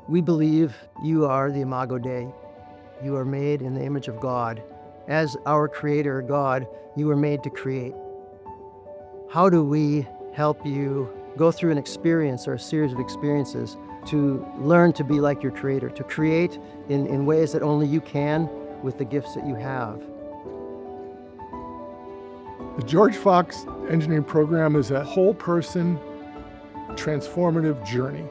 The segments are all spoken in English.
We believe you are the Imago Dei. You are made in the image of God. As our Creator, God, you were made to create. How do we help you go through an experience or a series of experiences to learn to be like your Creator, to create in ways that only you can with the gifts that you have? The George Fox Engineering Program is a whole-person, transformative journey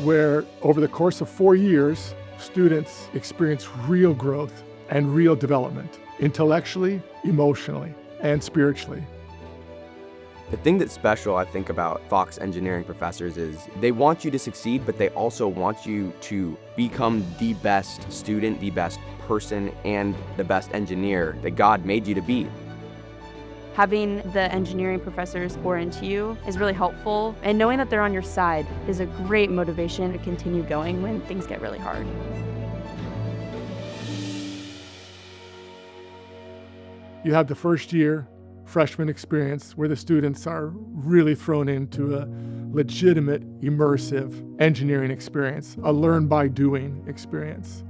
where over the course of 4 years, students experience real growth and real development, intellectually, emotionally, and spiritually. The thing that's special, I think, about Fox engineering professors is they want you to succeed, but they also want you to become the best student, the best person, and the best engineer that God made you to be. Having the engineering professors pour into you is really helpful, and knowing that they're on your side is a great motivation to continue going when things get really hard. You have the first year freshman experience where the students are really thrown into a legitimate, immersive engineering experience, a learn by doing experience.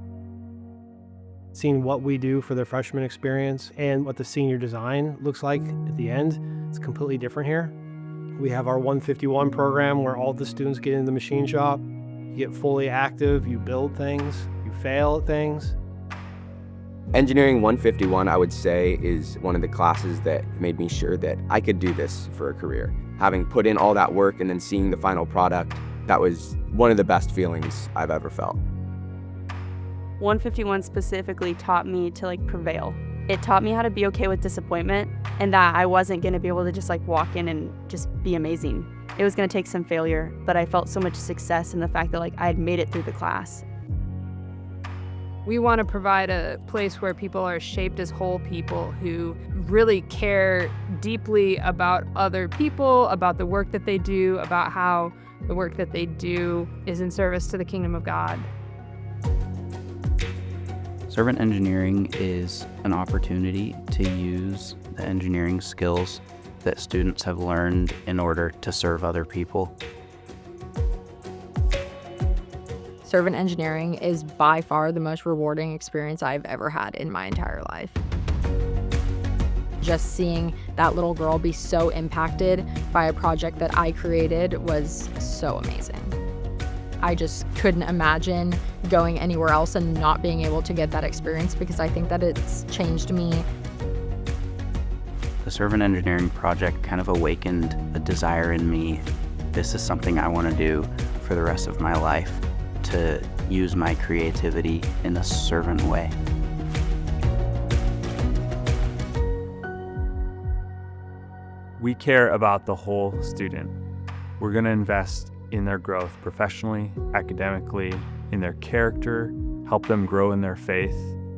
Seeing what we do for the freshman experience and what the senior design looks like at the end, it's completely different here. We have our 151 program where all the students get in the machine shop, you get fully active, you build things, you fail at things. Engineering 151, I would say, is one of the classes that made me sure that I could do this for a career. Having put in all that work and then seeing the final product, that was one of the best feelings I've ever felt. 151 specifically taught me to prevail. It taught me how to be okay with disappointment and that I wasn't going to be able to just walk in and just be amazing. It was going to take some failure, but I felt so much success in the fact that I had made it through the class. We want to provide a place where people are shaped as whole people who really care deeply about other people, about the work that they do, about how the work that they do is in service to the kingdom of God. Servant engineering is an opportunity to use the engineering skills that students have learned in order to serve other people. Servant engineering is by far the most rewarding experience I've ever had in my entire life. Just seeing that little girl be so impacted by a project that I created was so amazing. I just couldn't imagine going anywhere else and not being able to get that experience because I think that it's changed me. The Servant Engineering project kind of awakened a desire in me. This is something I want to do for the rest of my life, to use my creativity in a servant way. We care about the whole student. We're going to invest in their growth professionally, academically, in their character, help them grow in their faith.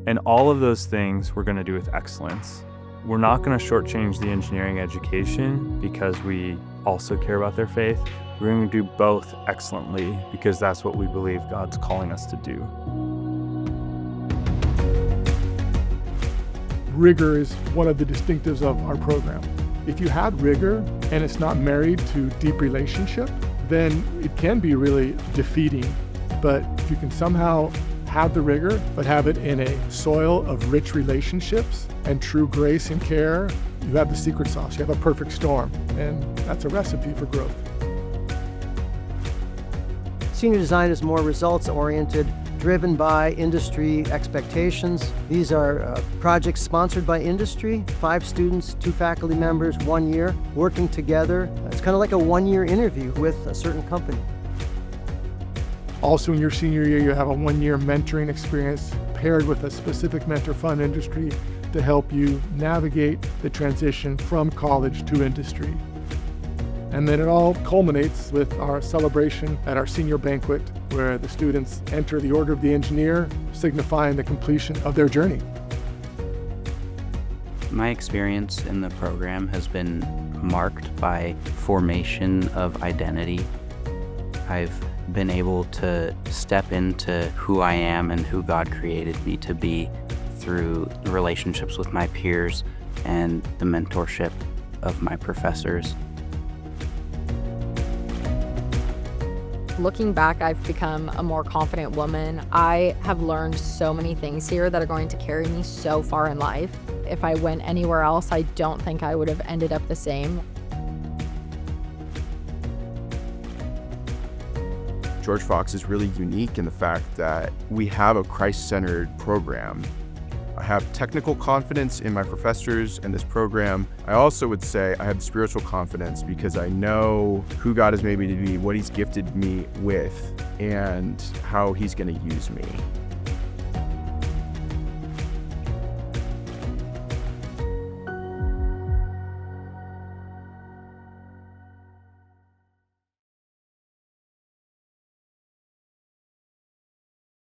And all of those things we're going to do with excellence. We're not going to shortchange the engineering education because we also care about their faith. We're going to do both excellently because that's what we believe God's calling us to do. Rigor is one of the distinctives of our program. If you have rigor and it's not married to deep relationship, then it can be really defeating. But if you can somehow have the rigor, but have it in a soil of rich relationships and true grace and care, you have the secret sauce. You have a perfect storm, and that's a recipe for growth. Senior design is more results-oriented, driven by industry expectations. These are projects sponsored by industry, 5 students, 2 faculty members, 1 year, working together. It's kind of like a 1-year interview with a certain company. Also in your senior year, you have a 1-year mentoring experience paired with a specific mentor fund industry to help you navigate the transition from college to industry. And then it all culminates with our celebration at our senior banquet, where the students enter the Order of the Engineer, signifying the completion of their journey. My experience in the program has been marked by formation of identity. I've been able to step into who I am and who God created me to be through relationships with my peers and the mentorship of my professors. Looking back, I've become a more confident woman. I have learned so many things here that are going to carry me so far in life. If I went anywhere else, I don't think I would have ended up the same. George Fox is really unique in the fact that we have a Christ-centered program. I have technical confidence in my professors and this program. I also would say I have spiritual confidence because I know who God has made me to be, what He's gifted me with, and how He's going to use me.